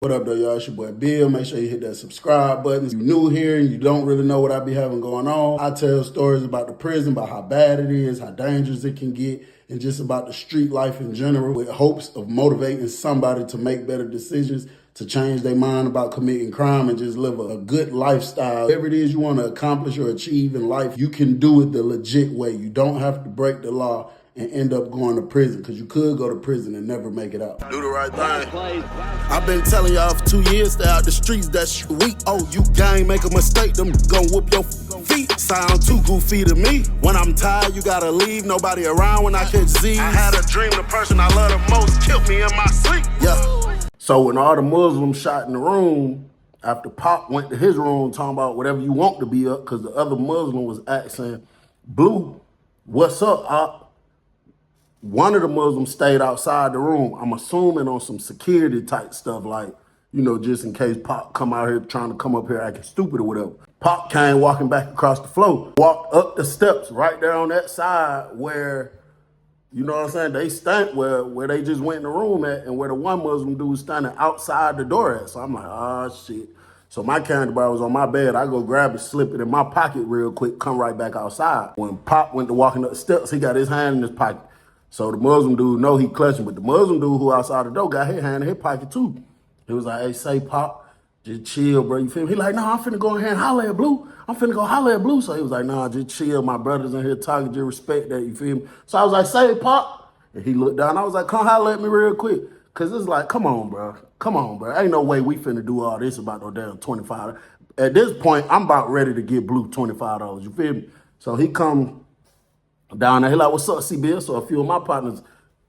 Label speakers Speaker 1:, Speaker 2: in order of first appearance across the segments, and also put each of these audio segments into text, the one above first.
Speaker 1: What up, though, y'all? It's your boy Bill. Make sure you hit that subscribe button. If you're new here and you don't really know what I be having going on, I tell stories about the prison, about how bad it is, how dangerous it can get, and just about the street life in general, with hopes of motivating somebody to make better decisions, to change their mind about committing crime and just live a good lifestyle. Whatever it is you want to accomplish or achieve in life, you can do it the legit way. You don't have to break the law and end up going to prison, because you could go to prison and never make it out. Do the right thing. I've been telling y'all for 2 years, stay out the streets, that's weak. Oh, you gang, make a mistake, them gon' whoop your feet. Sound too goofy to me. When I'm tired, you gotta leave, nobody around when I catch Z's. I had a dream, the person I love the most killed me in my sleep. Yeah. So when all the Muslims shot in the room, after Pop went to his room talking about whatever you want to be up, because the other Muslim was asking Blue, what's up, Op? One of the Muslims stayed outside the room. I'm assuming on some security type stuff, like, you know, just in case Pop come out here trying to come up here acting stupid or whatever. Pop came walking back across the floor, walked up the steps right there on that side where, you know what I'm saying, they stand where they just went in the room at, and where the one Muslim dude was standing outside the door at. So I'm like, oh shit. So my candy bar was on my bed. I go grab it, slip it in my pocket real quick, come right back outside. When Pop went to walking up the steps, he got his hand in his pocket. So the Muslim dude know he clutching, but the Muslim dude who outside the door got his hand in his pocket too. He was like, hey, say Pop, just chill, bro, you feel me? He like, no, I'm finna go in here and holler at Blue. I'm finna go holler at Blue. So he was like, nah, just chill, my brother's in here talking, just respect that, you feel me? So I was like, say Pop. And he looked down, I was like, come holler at me real quick. Cause it's like, come on, bro. Ain't no way we finna do all this about no damn $25. At this point, I'm about ready to give Blue $25, you feel me? So he come down there, he like, what's up, CBS? So a few of my partners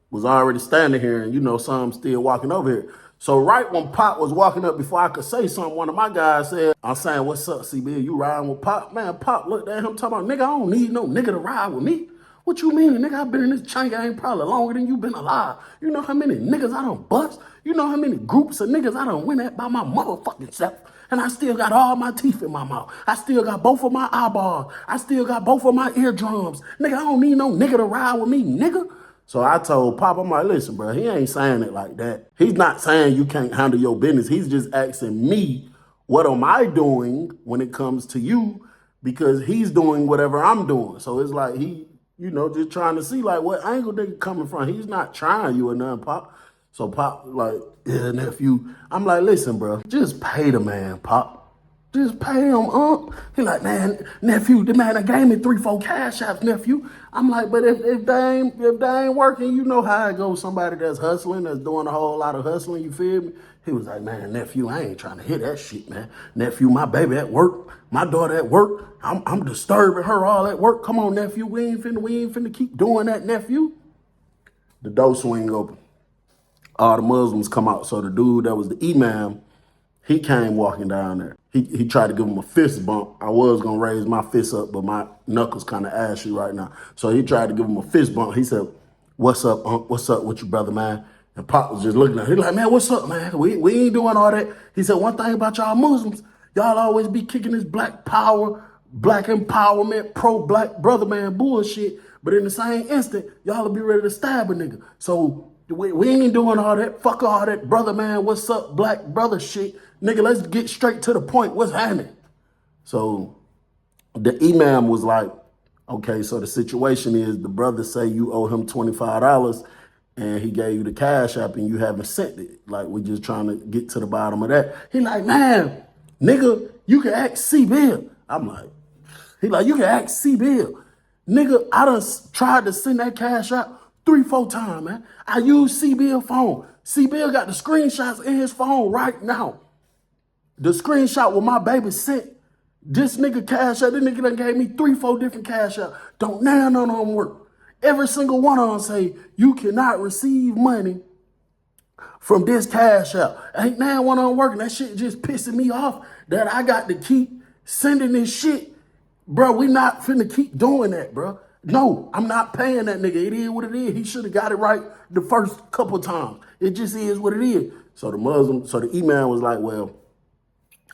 Speaker 1: was already standing here, and you know, some still walking over here. So right when Pop was walking up, before I could say something, one of my guys said, I'm saying, what's up, CBS? You riding with Pop? Man, Pop looked at him talking about, nigga, I don't need no nigga to ride with me. What you mean, nigga? I've been in this chain gang probably longer than you been alive. You know how many niggas I done bust? You know how many groups of niggas I done went at by my motherfucking self? And I still got all my teeth in my mouth. I still got both of my eyeballs. I still got both of my eardrums. Nigga, I don't need no nigga to ride with me, nigga. So I told Pop, I'm like, listen, bro, he ain't saying it like that. He's not saying you can't handle your business. He's just asking me, what am I doing when it comes to you? Because he's doing whatever I'm doing. So it's like he, you know, just trying to see like what angle they coming from. He's not trying you or nothing, Pop. So Pop like, yeah, nephew. I'm like, listen, bro, just pay the man, Pop. Just pay him, He like, man, nephew, the man that gave me 3-4 cash apps, nephew. I'm like, but if they ain't working, you know how it goes. Somebody that's hustling, that's doing a whole lot of hustling, you feel me? He was like, man, nephew, I ain't trying to hear that shit, man. Nephew, my baby at work, my daughter at work. I'm disturbing her all at work. Come on, nephew, we ain't finna keep doing that, nephew. The door swing open. All the Muslims come out. So the dude that was the imam, he came walking down there. He tried to give him a fist bump. I was gonna raise my fist up, but my knuckles kind of ashy right now. So he tried to give him a fist bump. He said, what's up, what's up with you, brother, man? And Pop was just looking at him. He like, man, what's up, man? We ain't doing all that. He said, one thing about y'all Muslims, y'all always be kicking this black power, black empowerment, pro-black brother man bullshit. But in the same instant, y'all will be ready to stab a nigga. So we ain't doing all that. Fuck all that brother man, what's up, black brother shit. Nigga, let's get straight to the point. What's happening? So the imam was like, okay, so the situation is the brother say you owe him $25 and he gave you the cash app and you haven't sent it. Like, we just trying to get to the bottom of that. He like, man, nigga, you can ask C-Bill. I'm like, he like, you can ask C-Bill. Nigga, I done tried to send that cash out 3-4 times, man. I use C-Bill phone. C-Bill got the screenshots in his phone right now. The screenshot where my baby sent this nigga cash out. This nigga done gave me 3-4 different cash out. Don't none of them work. Every single one of them say, you cannot receive money from this cash out. Ain't now one of them working. That shit just pissing me off that I got to keep sending this shit. Bro, we not finna keep doing that, bro. No, I'm not paying that nigga. It is what it is. He should have got it right the first couple times. It just is what it is. So the imam was like, well,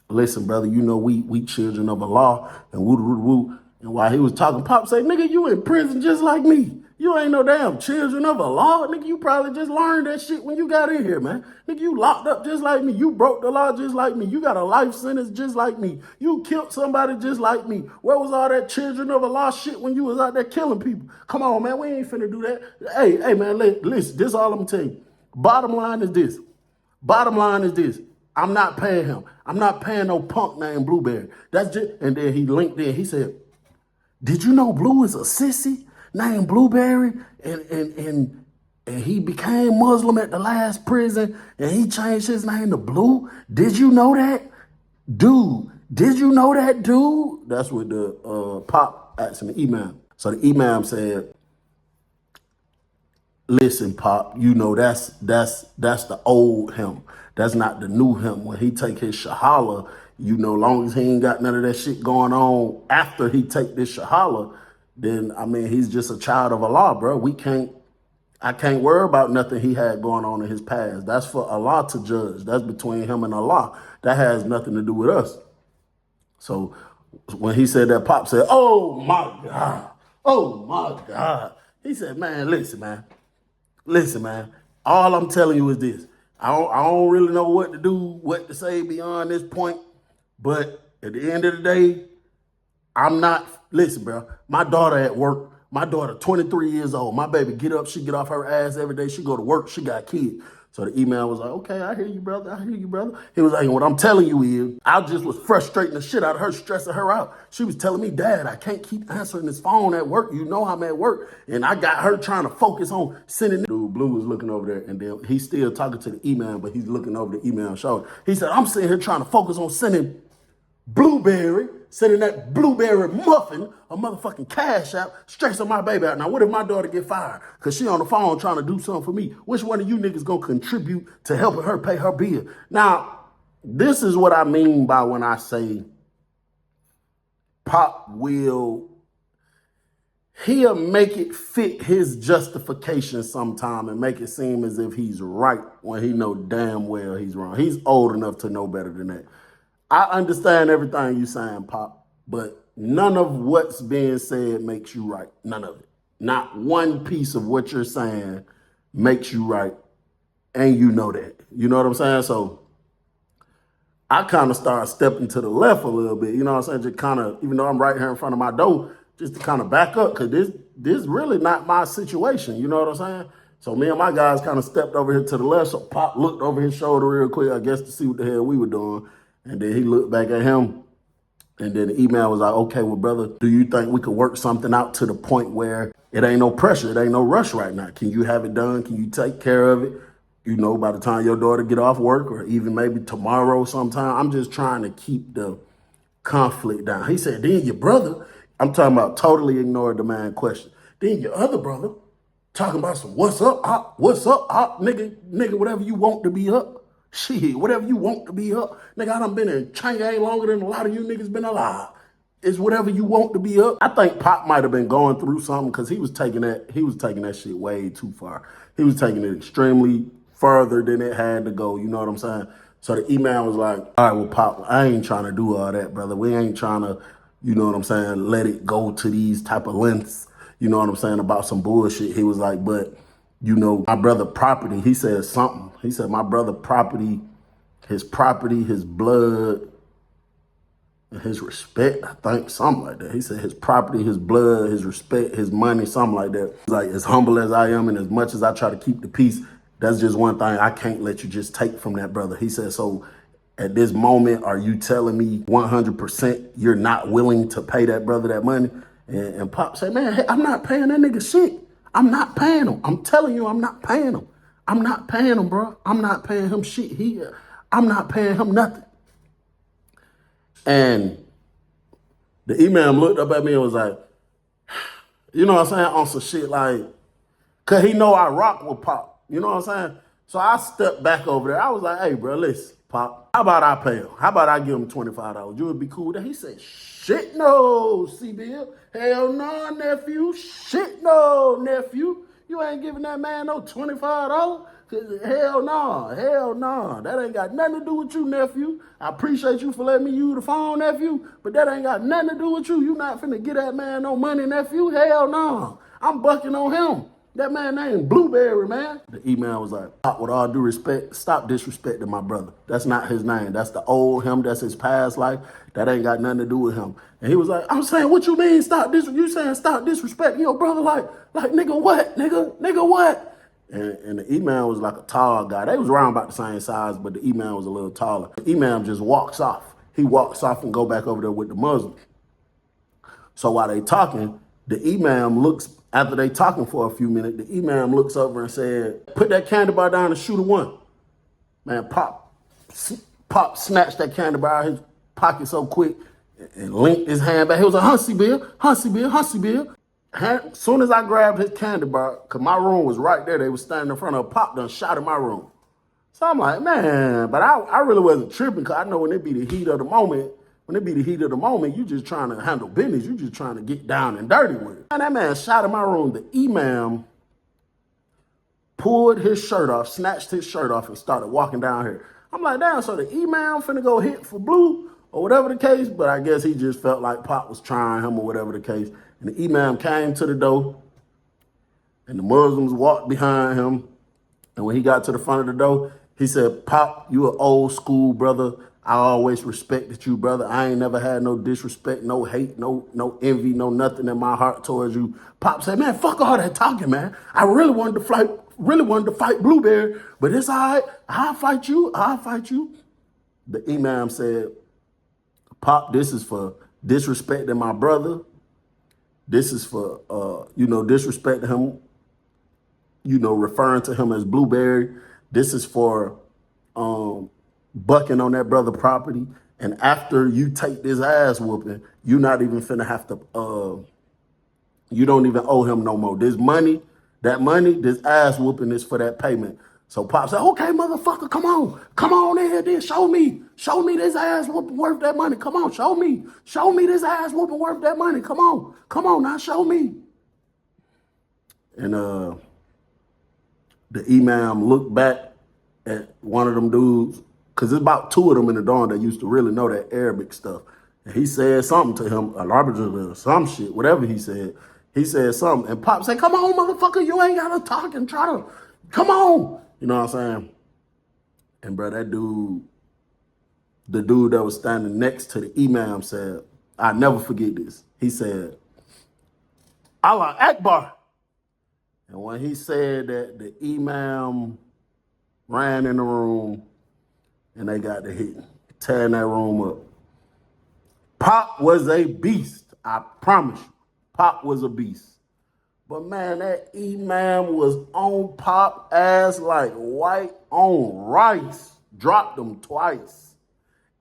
Speaker 1: listen, brother, you know we children of Allah and woo. And while he was talking, Pop say, nigga, you in prison just like me. You ain't no damn children of a law. Nigga, you probably just learned that shit when you got in here, man. Nigga, you locked up just like me. You broke the law just like me. You got a life sentence just like me. You killed somebody just like me. Where was all that children of a law shit when you was out there killing people? Come on, man. We ain't finna do that. Hey, man, listen. This is all I'm gonna tell you. Bottom line is this. I'm not paying him. I'm not paying no punk named Blueberry. That's just, and then he linked in. He said, did you know Blue is a sissy named Blueberry? And he became Muslim at the last prison and he changed his name to Blue? Did you know that? Dude, did you know that, dude? That's what the Pop asked in the imam. So the imam said, listen, Pop, you know that's the old him. That's not the new him. When he take his shahala, you know, long as he ain't got none of that shit going on after he take this shahala, then, I mean, he's just a child of Allah, bro. I can't worry about nothing he had going on in his past. That's for Allah to judge. That's between him and Allah. That has nothing to do with us. So when he said that, Pop said, oh my God. He said, man, listen, man. All I'm telling you is this. I don't really know what to do, what to say beyond this point. But at the end of the day, listen, bro, my daughter at work, my daughter 23 years old, my baby she get off her ass every day, she go to work, she got kids. So the email was like, okay, I hear you, brother. He was like, what I'm telling you is, I just was frustrating the shit out of her, stressing her out. She was telling me, Dad, I can't keep answering this phone at work. You know I'm at work. And I got her trying to focus on sending. Dude, Blue was looking over there, and then he's still talking to the email, but he's looking over the email shoulder. He said, I'm sitting here trying to focus on sending that blueberry muffin, a motherfucking cash out, stressing my baby out. Now, what if my daughter get fired? Because she on the phone trying to do something for me. Which one of you niggas gonna contribute to helping her pay her bill? Now, this is what I mean by when I say Pop he'll make it fit his justification sometime and make it seem as if he's right when he know damn well he's wrong. He's old enough to know better than that. I understand everything you saying, Pop, but none of what's being said makes you right. None of it. Not one piece of what you're saying makes you right, and you know that. You know what I'm saying? So I kind of started stepping to the left a little bit. You know what I'm saying? Just kind of, even though I'm right here in front of my door, just to kind of back up, because this really not my situation. You know what I'm saying? So me and my guys kind of stepped over here to the left. So Pop looked over his shoulder real quick, I guess, to see what the hell we were doing. And then he looked back at him, and then the email was like, okay, well, brother, do you think we could work something out to the point where it ain't no pressure, it ain't no rush right now? Can you have it done? Can you take care of it, you know, by the time your daughter get off work, or even maybe tomorrow sometime? I'm just trying to keep the conflict down. He said, then your brother, I'm talking about totally ignored the man question. Then your other brother talking about some what's up, op, nigga, whatever you want to be up. Shit, whatever you want to be up. Nigga, I done been in China longer than a lot of you niggas been alive. It's whatever you want to be up. I think Pop might have been going through something because he was taking that shit way too far. He was taking it extremely further than it had to go. You know what I'm saying? So the email was like, all right, well, Pop, I ain't trying to do all that, brother. We ain't trying to, you know what I'm saying, let it go to these type of lengths, you know what I'm saying, about some bullshit. He was like, but you know, my brother property, he said something. He said, my brother property, his blood, and his respect, I think, something like that. He said his property, his blood, his respect, his money, something like that. Like, as humble as I am and as much as I try to keep the peace, that's just one thing I can't let you just take from that brother. He said, so at this moment, are you telling me 100% you're not willing to pay that brother that money? And Pop said, man, hey, I'm not paying that nigga shit. I'm not paying him. I'm telling you, I'm not paying him. I'm not paying him, bro. I'm not paying him shit. I'm not paying him nothing. And the imam looked up at me and was like, you know what I'm saying, on some shit like, cause he know I rock with Pop. You know what I'm saying? So I stepped back over there. I was like, hey, bro, listen, Pop, how about I pay him? How about I give him $25? You would be cool with that? He said, shit no, C-Bill. Hell no, nephew. Shit no, nephew. You ain't giving that man no $25? Hell no. That ain't got nothing to do with you, nephew. I appreciate you for letting me use the phone, nephew, but that ain't got nothing to do with you. You not finna get that man no money, nephew. Hell no. I'm bucking on him. That man named Blueberry, man. The email was like, Pop, with all due respect, stop disrespecting my brother. That's not his name. That's the old him. That's his past life. That ain't got nothing to do with him. And he was like, I'm saying, what you mean stop this? You saying stop disrespecting your brother? Like nigga what? Nigga what? And the email was like a tall guy. They was around about the same size, but the email was a little taller. The email just walks off. He walks off and go back over there with the Muslim. So while they talking, the imam looks, after they talking for a few minutes, the imam looks over and said, put that candy bar down and shoot a one. Man, Pop snatched that candy bar out of his pocket so quick and linked his hand back. He was like, Huntsy Bill. As soon as I grabbed his candy bar, because my room was right there, they was standing in front of a Pop done shot in my room. So I'm like, man, but I really wasn't tripping, because I know when it be the heat of the moment, you just trying to handle business. You just trying to get down and dirty with it. And that man shot in my room. The imam pulled his shirt off, snatched his shirt off, and started walking down here. I'm like, damn, so the imam finna go hit for blue or whatever the case, but I guess he just felt like Pop was trying him or whatever the case. And the imam came to the door, and the Muslims walked behind him. And when he got to the front of the door, he said, Pop, you an old school brother. I always respected you, brother. I ain't never had no disrespect, no hate, no envy, no nothing in my heart towards you. Pop said, man, fuck all that talking, man. I really wanted to fight Blueberry, but it's all right. I'll fight you. The imam said, Pop, this is for disrespecting my brother. This is for, disrespecting him, referring to him as Blueberry. This is for bucking on that brother property. And after you take this ass whooping, you not even finna have to, you don't even owe him no more. This ass whooping is for that payment. So Pop said, okay, motherfucker, come on in here, then show me this ass whooping worth that money. Come on, show me this ass whooping worth that money. Come on, now show me. And the imam looked back at one of them dudes, because there's about two of them in the dorm that used to really know that Arabic stuff. And he said something to him, an arbiter or some shit, whatever he said. He said something. And Pop said, come on, motherfucker, you ain't got to talk and try to, come on. You know what I'm saying? And bro, that dude, the dude that was standing next to the imam said, I'll never forget this. He said, Allah Akbar. And when he said that, the imam ran in the room and they got to hit, tearing that room up. Pop was a beast. I promise you. Pop was a beast. But man, that imam was on Pop ass like white on rice. Dropped him twice.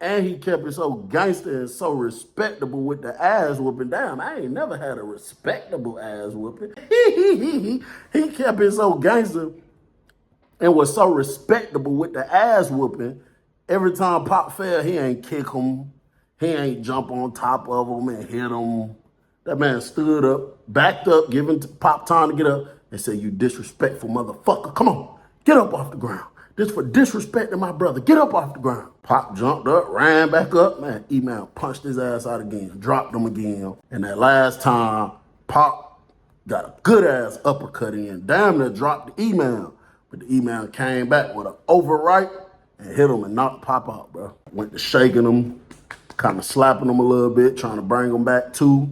Speaker 1: And he kept it so gangster and so respectable with the ass whooping. Damn, I ain't never had a respectable ass whooping. He kept it so gangster and was so respectable with the ass whooping. Every time Pop fell, he ain't kick him. He ain't jump on top of him and hit him. That man stood up, backed up, giving Pop time to get up, and said, you disrespectful motherfucker. Come on, get up off the ground. This for disrespecting my brother. Get up off the ground. Pop jumped up, ran back up. Man, Imam punched his ass out again, dropped him again. And that last time, Pop got a good ass uppercut in. Damn near dropped the Imam. But the Imam came back with an overright and hit him and knocked Pop out, bro. Went to shaking him, kind of slapping him a little bit, trying to bring him back too.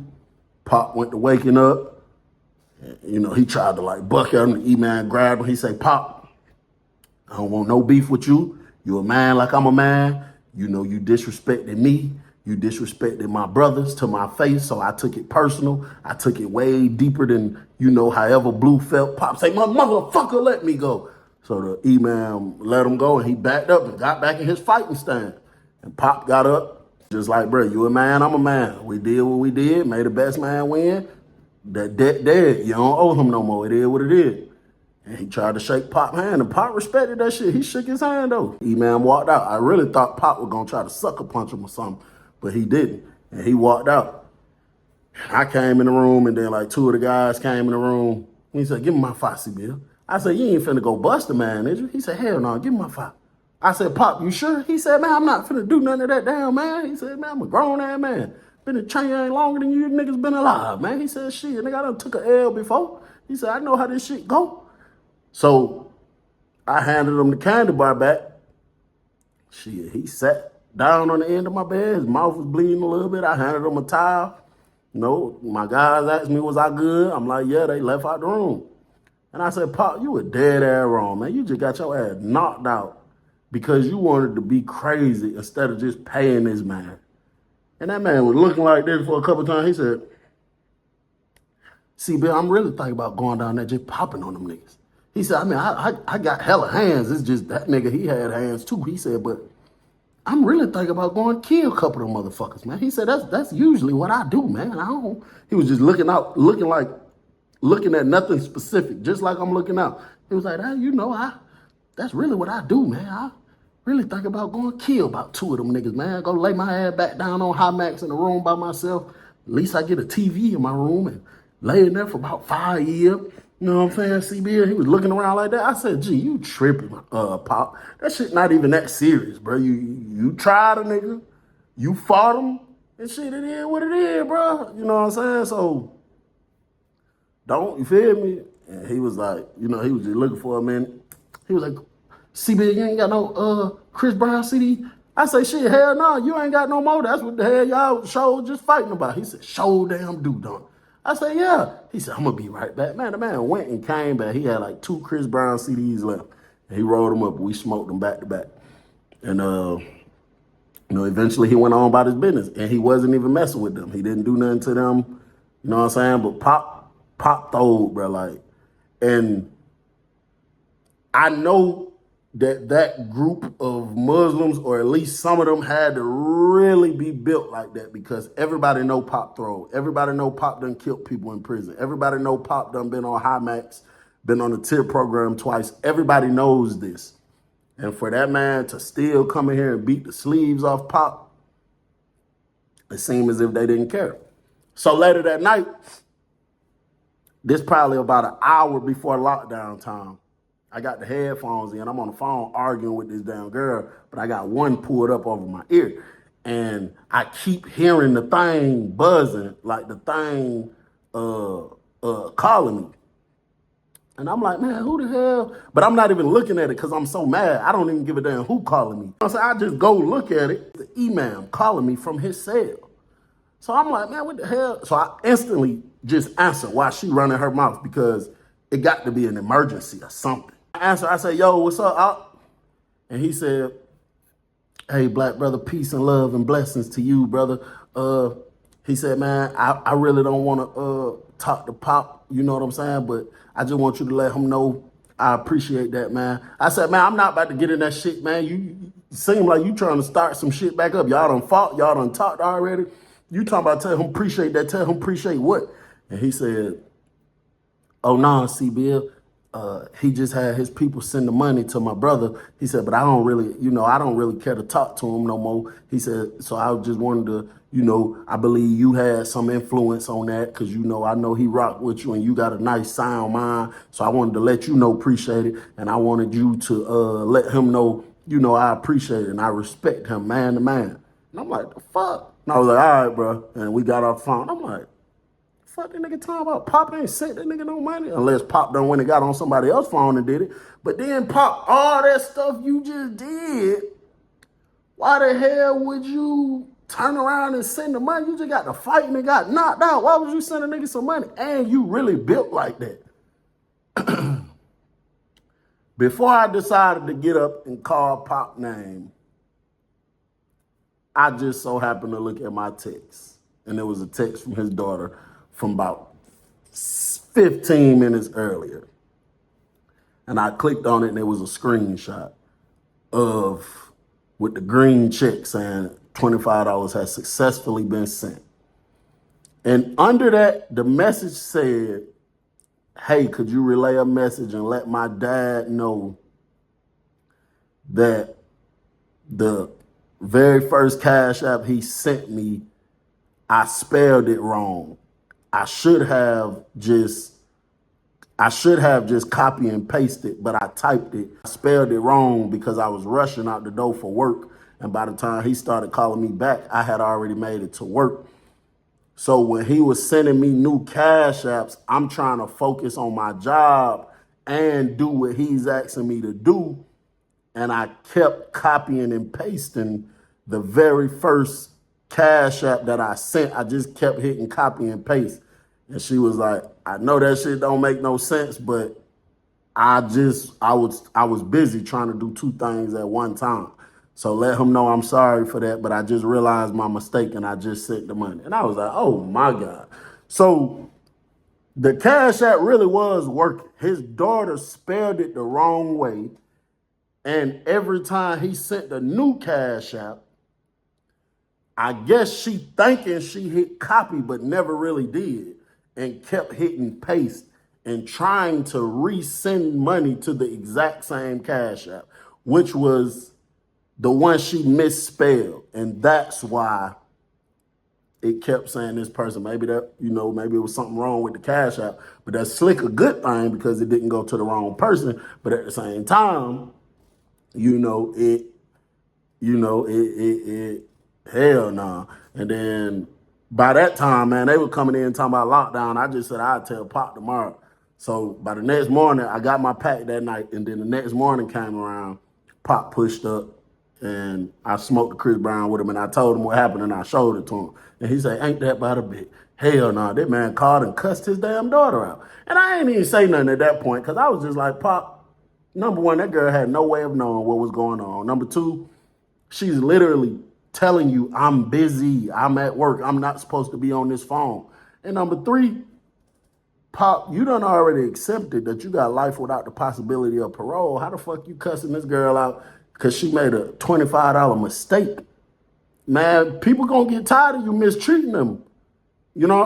Speaker 1: Pop went to waking up. And, he tried to like buck at him. The Imam grabbed him. He said, Pop, I don't want no beef with you. You a man like I'm a man. You disrespected me. You disrespected my brothers to my face, so I took it personal. I took it way deeper than, however Blue felt. Pop say, my motherfucker, let me go. So the imam let him go, and he backed up and got back in his fighting stand. And Pop got up, just like, bro, you a man, I'm a man. We did what we did, made the best man win. That debt dead. You don't owe him no more. It is what it is. And he tried to shake Pop's hand, and Pop respected that shit. He shook his hand, though. Imam walked out. I really thought Pop was going to try to sucker punch him or something, but he didn't. And he walked out. I came in the room, and then like two of the guys came in the room. And he said, give me my Foxy Bill. I said, you ain't finna go bust a man, is you? He said, hell no, give me my Foxy. I said, Pop, you sure? He said, man, I'm not finna do none of that damn, man. He said, man, I'm a grown-ass man. Been in chain ain't longer than you niggas been alive, man. He said, shit, nigga, I done took a L before. He said, I know how this shit go. So I handed him the candy bar back. Shit, he sat down on the end of my bed. His mouth was bleeding a little bit. I handed him a towel. No, my guys asked me, was I good? I'm like, yeah, they left out the room. And I said, Pop, you were dead ass wrong, man. You just got your ass knocked out because you wanted to be crazy instead of just paying this man. And that man was looking like this for a couple of times. He said, see, Bill, I'm really thinking about going down there just popping on them niggas. He said, I mean, I got hella hands. It's just that nigga, he had hands too. He said, but I'm really thinking about going kill a couple of them motherfuckers, man. He said, that's usually what I do, man. I don't. He was just looking at nothing specific, just like I'm looking out. He was like, hey, that's really what I do, man. I really think about going kill about 2 of them niggas, man. Go lay my ass back down on high max in the room by myself. At least I get a TV in my room and lay in there for about 5 years. You know what I'm saying, CB? He was looking around like that. I said, gee, you tripping, Pop. That shit not even that serious, bro. You tried a nigga. You fought him. And shit, it is what it is, bro. You know what I'm saying? So, you feel me? And he was like, he was just looking for a minute. He was like, CB, you ain't got no Chris Brown CD? I say, shit, hell no, you ain't got no more. That's what the hell y'all show just fighting about. He said, show damn do, don't. I said, yeah. He said, I'm going to be right back. Man, the man went and came back. He had like 2 Chris Brown CDs left. And he rolled them up. We smoked them back to back. And, eventually he went on about his business. And he wasn't even messing with them. He didn't do nothing to them. You know what I'm saying? But Pop throwed, bro. Like, and I know that group of Muslims, or at least some of them, had to really be built like that because everybody know Pop throw. Everybody know Pop done killed people in prison. Everybody know Pop done been on high max, been on the TIP program twice. Everybody knows this. And for that man to still come in here and beat the sleeves off Pop, it seemed as if they didn't care. So later that night, this probably about an hour before lockdown time, I got the headphones in. I'm on the phone arguing with this damn girl, but I got one pulled up over my ear. And I keep hearing the thing buzzing, like the thing calling me. And I'm like, man, who the hell? But I'm not even looking at it because I'm so mad. I don't even give a damn who calling me. So I just go look at it. The imam calling me from his cell. So I'm like, man, what the hell? So I instantly just answer while she running her mouth because it got to be an emergency or something. I answer, I say, yo, what's up, Op? And he said, hey, black brother, peace and love and blessings to you, brother. He said, man, I really don't want to talk to Pop, you know what I'm saying? But I just want you to let him know I appreciate that, man. I said, man, I'm not about to get in that shit, man. You seem like you trying to start some shit back up. Y'all done fought, y'all done talked already. You talking about tell him appreciate that, tell him appreciate what? And he said, oh, no, see, Bill. He just had his people send the money to my brother. He said, but I don't really care to talk to him no more. He said, so I just wanted to, I believe you had some influence on that because, I know he rocked with you and you got a nice sound mind. So I wanted to let you know, appreciate it. And I wanted you to let him know, I appreciate it and I respect him man to man. And I'm like, the fuck? And I was like, all right, bro. And we got off the phone. I'm like, fuck that nigga talking about? Pop ain't sent that nigga no money. Unless Pop done went and got on somebody else's phone and did it. But then Pop, all that stuff you just did, why the hell would you turn around and send the money? You just got to fight and got knocked out. Why would you send a nigga some money? And you really built like that. Before I decided to get up and call Pop name, I just so happened to look at my text. And it was a text from his daughter from about 15 minutes earlier. And I clicked on it and it was a screenshot with the green check saying $25 has successfully been sent. And under that, the message said, hey, could you relay a message and let my dad know that the very first Cash App he sent me, I spelled it wrong. I should have just copy and pasted, but I typed it. I spelled it wrong because I was rushing out the door for work. And by the time he started calling me back, I had already made it to work. So when he was sending me new cash apps, I'm trying to focus on my job and do what he's asking me to do. And I kept copying and pasting the very first cash app that I sent. I just kept hitting copy and paste. And she was like, I know that shit don't make no sense, but I was busy trying to do two things at one time. So let him know I'm sorry for that, but I just realized my mistake and I just sent the money. And I was like, oh my God. So the cash app really was working. His daughter spelled it the wrong way. And every time he sent the new cash app, I guess she thinking she hit copy, but never really did, and kept hitting paste and trying to resend money to the exact same cash app, which was the one she misspelled. And that's why it kept saying this person. Maybe that, maybe it was something wrong with the cash app, but that's slick a good thing because it didn't go to the wrong person. But at the same time, hell no. And then by that time, man, they were coming in talking about lockdown. I just said I'd tell Pop tomorrow. So by the next morning, I got my pack that night, and then the next morning came around, Pop pushed up, and I smoked the Chris Brown with him, and I told him what happened, and I showed it to him. And he said, ain't that about a bit? Hell no, that man called and cussed his damn daughter out. And I ain't even say nothing at that point, because I was just like, Pop, number one, that girl had no way of knowing what was going on. Number two, she's literally telling you, I'm busy, I'm at work, I'm not supposed to be on this phone. And number three, Pop, you done already accepted that you got life without the possibility of parole. How the fuck you cussing this girl out because she made a $25 mistake? Man, people gonna get tired of you mistreating them.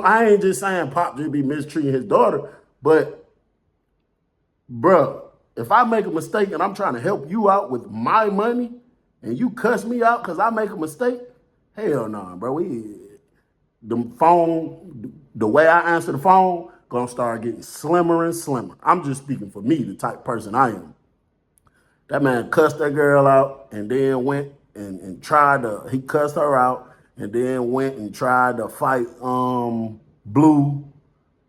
Speaker 1: I ain't just saying Pop just be mistreating his daughter, but bruh, if I make a mistake and I'm trying to help you out with my money and you cuss me out because I make a mistake, hell no, bro. The way I answer the phone, gonna start getting slimmer and slimmer. I'm just speaking for me, the type of person I am. That man cussed that girl out and then went and he cussed her out and then went and tried to fight Blue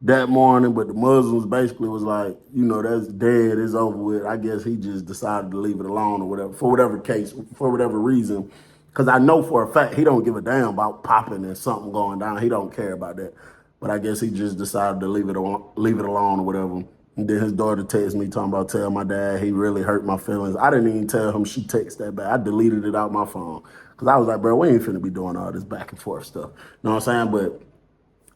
Speaker 1: that morning, but the Muslims basically was like, that's dead, it's over with. I guess he just decided to leave it alone or whatever, for whatever reason. Because I know for a fact he don't give a damn about popping and something going down. He don't care about that. But I guess he just decided to leave it alone or whatever. And then his daughter texted me talking about, tell my dad he really hurt my feelings. I didn't even tell him she texted that bad. I deleted it out my phone. Because I was like, bro, we ain't finna be doing all this back and forth stuff. You know what I'm saying?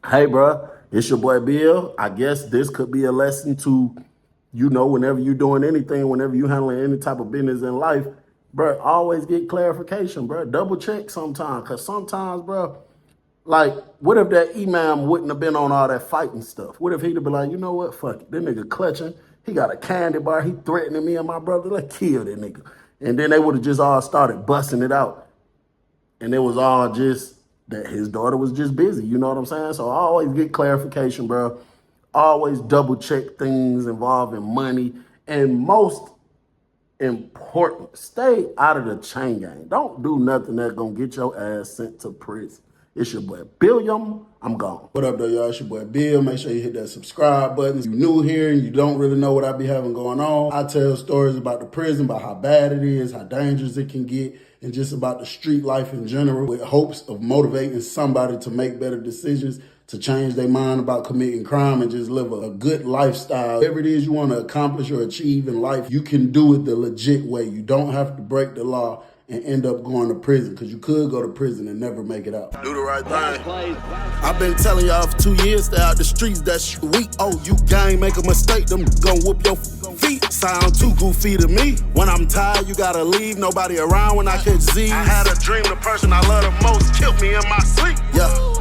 Speaker 1: But hey, bro, it's your boy Bill. I guess this could be a lesson to, whenever you're doing anything, whenever you're handling any type of business in life, bro, always get clarification, bro. Double check sometimes. Because sometimes, bro, like, what if that imam wouldn't have been on all that fighting stuff? What if he'd have been like, you know what, fuck it. That nigga clutching. He got a candy bar. He threatening me and my brother. Let's kill that nigga. And then they would have just all started busting it out. And it was all just that his daughter was just busy. You know what I'm saying? So I always get clarification, bro. Always double check things involving money. And most important, stay out of the chain gang. Don't do nothing that's going to get your ass sent to prison. It's your boy Billiam. I'm gone. What up, though, y'all? It's your boy Bill. Make sure you hit that subscribe button. If you're new here and you don't really know what I be having going on, I tell stories about the prison, about how bad it is, how dangerous it can get, and just about the street life in general, with hopes of motivating somebody to make better decisions, to change their mind about committing crime and just live a good lifestyle. Whatever it is you want to accomplish or achieve in life, you can do it the legit way. You don't have to break the law and end up going to prison, because you could go to prison and never make it out. Do the right thing. I've been telling y'all for 2 years, stay out the streets, that's weak. Oh, you gang, make a mistake, them gon' whoop your feet. Sound too goofy to me. When I'm tired, you gotta leave, nobody around when I catch Z's. I had a dream, the person I love the most killed me in my sleep. Yeah.